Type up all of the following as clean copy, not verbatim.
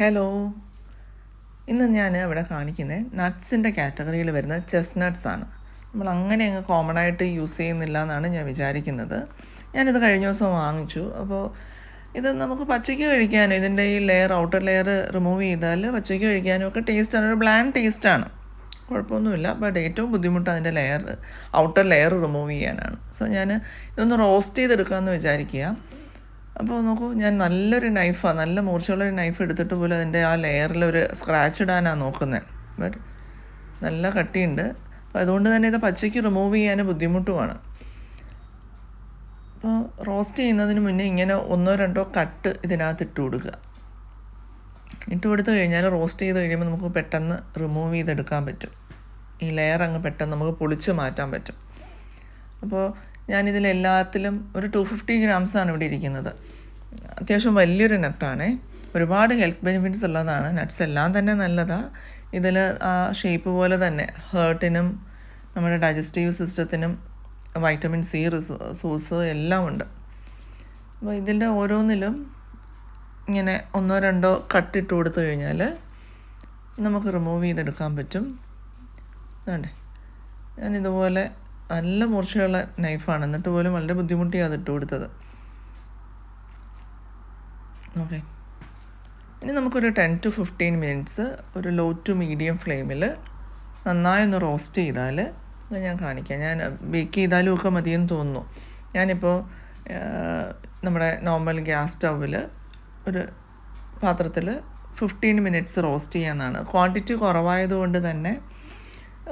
Hello, ഇന്ന് ഞാൻ ഇവിടെ കാണിക്കുന്നത് നട്ട്സിൻ്റെ കാറ്റഗറിയിൽ വരുന്ന ചെസ്റ്റ്നട്ട്സ് ആണ്. നമ്മൾ അങ്ങനെ അങ്ങ് കോമൺ ആയിട്ട് യൂസ് ചെയ്യുന്നില്ല എന്നാണ് ഞാൻ വിചാരിക്കുന്നത്. ഞാനിത് കഴിഞ്ഞ ദിവസം വാങ്ങിച്ചു. അപ്പോൾ ഇത് നമുക്ക് പച്ചയ്ക്ക് കഴിക്കാനും ഇതിൻ്റെ ഈ ഔട്ടർ ലെയർ റിമൂവ് ചെയ്താൽ പച്ചയ്ക്ക് കഴിക്കാനും ഒക്കെ ടേസ്റ്റാണ്. ഒരു ബ്ലാൻഡ് ടേസ്റ്റാണ്, കുഴപ്പമൊന്നുമില്ല. ബട്ട് ഏറ്റവും ബുദ്ധിമുട്ട് അതിൻ്റെ ഔട്ടർ ലെയർ റിമൂവ് ചെയ്യാനാണ്. സോ ഞാൻ ഇതൊന്ന് റോസ്റ്റ് ചെയ്തെടുക്കാമെന്ന് വിചാരിക്കുക. അപ്പോൾ നോക്കൂ, ഞാൻ നല്ല മൂർച്ചയുള്ളൊരു നൈഫ് എടുത്തിട്ട് പോലും അതിൻ്റെ ആ ലെയറിൽ ഒരു സ്ക്രാച്ച് ഇടാനാണ് നോക്കുന്നത്. ബട്ട് നല്ല കട്ടിയുണ്ട്. അപ്പോൾ അതുകൊണ്ട് തന്നെ ഇത് പച്ചയ്ക്ക് റിമൂവ് ചെയ്യാൻ ബുദ്ധിമുട്ടുമാണ്. അപ്പോൾ റോസ്റ്റ് ചെയ്യുന്നതിന് മുന്നേ ഇങ്ങനെ 1-2 കട്ട് ഇതിനകത്ത് ഇട്ട് കൊടുക്കുക. ഇട്ട് കൊടുത്തു കഴിഞ്ഞാൽ റോസ്റ്റ് ചെയ്ത് കഴിയുമ്പോൾ നമുക്ക് പെട്ടെന്ന് റിമൂവ് ചെയ്തെടുക്കാൻ പറ്റും. ഈ ലെയർ അങ്ങ് പെട്ടെന്ന് നമുക്ക് പൊളിച്ച് മാറ്റാൻ പറ്റും. അപ്പോൾ ഞാനിതിലെല്ലാത്തിലും ഒരു 250 ഗ്രാംസാണ് ഇവിടെ ഇരിക്കുന്നത്. അത്യാവശ്യം വലിയൊരു നട്ടാണ്. ഒരുപാട് ഹെൽത്ത് ബെനിഫിറ്റ്സ് ഉള്ളതാണ്. നട്ട്സ് എല്ലാം തന്നെ നല്ലതാണ്. ഇതിൽ ആ ഷേപ്പ് പോലെ തന്നെ ഹേർട്ടിനും നമ്മുടെ ഡൈജസ്റ്റീവ് സിസ്റ്റത്തിനും വൈറ്റമിൻ സി റിസോഴ്സ് എല്ലാം ഉണ്ട്. അപ്പോൾ ഇതിൻ്റെ ഓരോന്നിലും ഇങ്ങനെ 1-2 കട്ടിട്ട് കൊടുത്തു കഴിഞ്ഞാൽ നമുക്ക് റിമൂവ് ചെയ്തെടുക്കാൻ പറ്റും. വേണ്ടേ, ഞാനിതുപോലെ നല്ല മൂർച്ചയുള്ള നൈഫാണ്, എന്നിട്ട് പോലും വളരെ ബുദ്ധിമുട്ടിയാണ് അതിട്ട് കൊടുത്തത്. ഓക്കെ, ഇനി നമുക്കൊരു 10 to 15 മിനിറ്റ്സ് ഒരു ലോ ടു മീഡിയം ഫ്ലെയിമിൽ നന്നായി ഒന്ന് റോസ്റ്റ് ചെയ്താൽ ഞാൻ കാണിക്കാം. ഞാൻ ബേക്ക് ചെയ്താലും ഒക്കെ മതിയെന്ന് തോന്നുന്നു. ഞാനിപ്പോൾ നമ്മുടെ നോർമൽ ഗ്യാസ് സ്റ്റൗവിൽ ഒരു പാത്രത്തിൽ 15 മിനിറ്റ്സ് റോസ്റ്റ് ചെയ്യാമെന്നാണ്. ക്വാണ്ടിറ്റി കുറവായതുകൊണ്ട് തന്നെ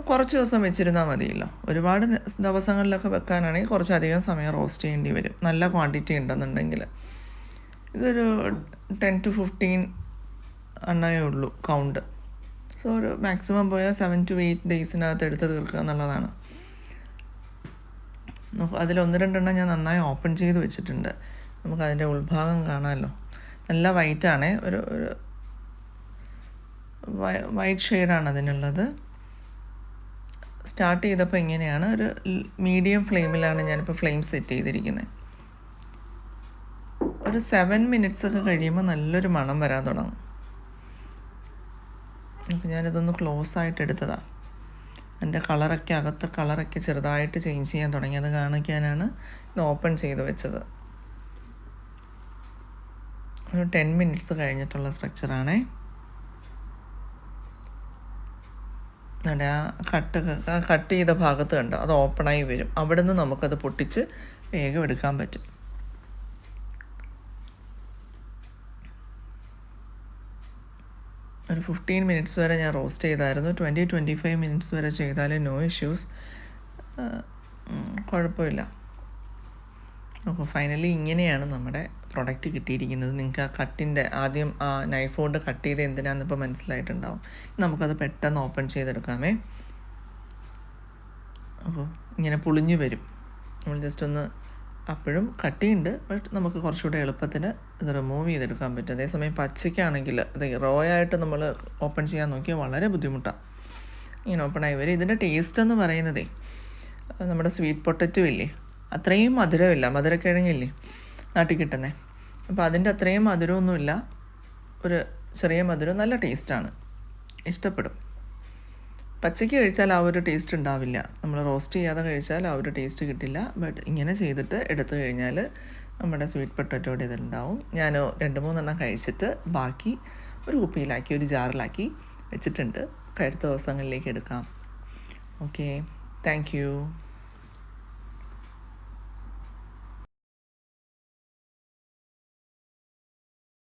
കുറച്ച് ദിവസം വെച്ചിരുന്നാൽ മതിയല്ലോ. ഒരുപാട് ദിവസങ്ങളിലൊക്കെ വെക്കാനാണെങ്കിൽ കുറച്ചധികം സമയം റോസ്റ്റ് ചെയ്യേണ്ടി വരും, നല്ല ക്വാണ്ടിറ്റി ഉണ്ടെന്നുണ്ടെങ്കിൽ. ഇതൊരു 10 to 15 എണ്ണയേ ഉള്ളൂ കൗണ്ട്. സോ ഒരു മാക്സിമം പോയാൽ 7 to 8 ഡേയ്സിനകത്ത് എടുത്ത് തീർക്കുക എന്നുള്ളതാണ്. അതിൽ 1-2 ഞാൻ നന്നായി ഓപ്പൺ ചെയ്ത് വെച്ചിട്ടുണ്ട്. നമുക്കതിൻ്റെ ഉൾഭാഗം കാണാമല്ലോ. നല്ല വൈറ്റാണ്, ഒരു വൈറ്റ് ഷെയ്ഡാണ് അതിനുള്ളത്. സ്റ്റാർട്ട് ചെയ്തപ്പോൾ ഇങ്ങനെയാണ്. ഒരു മീഡിയം ഫ്ലെയിമിലാണ് ഞാനിപ്പോൾ ഫ്ലെയിം സെറ്റ് ചെയ്തിരിക്കുന്നത്. ഒരു 7 മിനിറ്റ്സൊക്കെ കഴിയുമ്പോൾ നല്ലൊരു മണം വരാൻ തുടങ്ങും. അപ്പോൾ ഞാനിതൊന്ന് ക്ലോസ് ആയിട്ട് എടുത്തതാണ്. എൻ്റെ അകത്തെ കളറൊക്കെ ചെറുതായിട്ട് ചേഞ്ച് ചെയ്യാൻ തുടങ്ങി. അത് കാണിക്കാനാണ് ഇത് ഓപ്പൺ ചെയ്ത് വെച്ചത്. ഒരു 10 മിനിറ്റ്സ് കഴിഞ്ഞിട്ടുള്ള സ്ട്രക്ചറാണേ. കട്ട് ചെയ്ത ഭാഗത്ത് കണ്ടോ, അത് ഓപ്പണായി വരും. അവിടെ നിന്ന് നമുക്കത് പൊട്ടിച്ച് വേഗം എടുക്കാൻ പറ്റും. ഒരു 15 മിനിറ്റ്സ് വരെ ഞാൻ റോസ്റ്റ് ചെയ്തായിരുന്നു. 20-25 മിനിറ്റ്സ് വരെ ചെയ്താൽ നോ ഇഷ്യൂസ്, കുഴപ്പമില്ല. അപ്പോൾ ഫൈനലി ഇങ്ങനെയാണ് നമ്മുടെ പ്രൊഡക്റ്റ് കിട്ടിയിരിക്കുന്നത്. നിങ്ങൾക്ക് ആ കട്ടിൻ്റെ ആദ്യം ആ നൈഫ് കൊണ്ട് കട്ട് ചെയ്ത് എന്തിനാണെന്ന് ഇപ്പോൾ മനസ്സിലായിട്ടുണ്ടാവും. നമുക്കത് പെട്ടെന്ന് ഓപ്പൺ ചെയ്തെടുക്കാമേ. അപ്പോൾ ഇങ്ങനെ പൊളിഞ്ഞു വരും. നമ്മൾ ജസ്റ്റ് ഒന്ന്, അപ്പോഴും കട്ടിയുണ്ട്, ബട്ട് നമുക്ക് കുറച്ചുകൂടെ എളുപ്പത്തിന് ഇത് റിമൂവ് ചെയ്തെടുക്കാൻ പറ്റും. അതേസമയം പച്ചയ്ക്കാണെങ്കിൽ അത് റോ ആയിട്ട് നമ്മൾ ഓപ്പൺ ചെയ്യാൻ നോക്കിയാൽ വളരെ ബുദ്ധിമുട്ടാണ്. ഇങ്ങനെ ഓപ്പണായി വരും. ഇതിൻ്റെ ടേസ്റ്റ് എന്ന് പറയുന്നതേ നമ്മുടെ സ്വീറ്റ് പൊട്ടറ്റോ ഇല്ലേ, അത്രയും മധുരമില്ല. മധുരക്കിഴങ്ങില്ലേ നാട്ടിൽ കിട്ടുന്നത്, അപ്പോൾ അതിൻ്റെ അത്രയും മധുരമൊന്നുമില്ല. ഒരു ചെറിയ മധുരം, നല്ല ടേസ്റ്റാണ്, ഇഷ്ടപ്പെടും. പച്ചയ്ക്ക് കഴിച്ചാൽ ആ ഒരു ടേസ്റ്റ് ഉണ്ടാവില്ല. നമ്മൾ റോസ്റ്റ് ചെയ്യാതെ കഴിച്ചാൽ ആ ഒരു ടേസ്റ്റ് കിട്ടില്ല. ബട്ട് ഇങ്ങനെ ചെയ്തിട്ട് എടുത്തു കഴിഞ്ഞാൽ നമ്മുടെ സ്വീറ്റ് പൊട്ടറ്റോയുടെ ഇതുണ്ടാവും. ഞാൻ 2-3 കഴിച്ചിട്ട് ബാക്കി ഒരു കുപ്പിയിലാക്കി, ഒരു ജാറിലാക്കി വെച്ചിട്ടുണ്ട്. അടുത്ത ദിവസങ്ങളിലേക്ക് എടുക്കാം. Okay, thank you.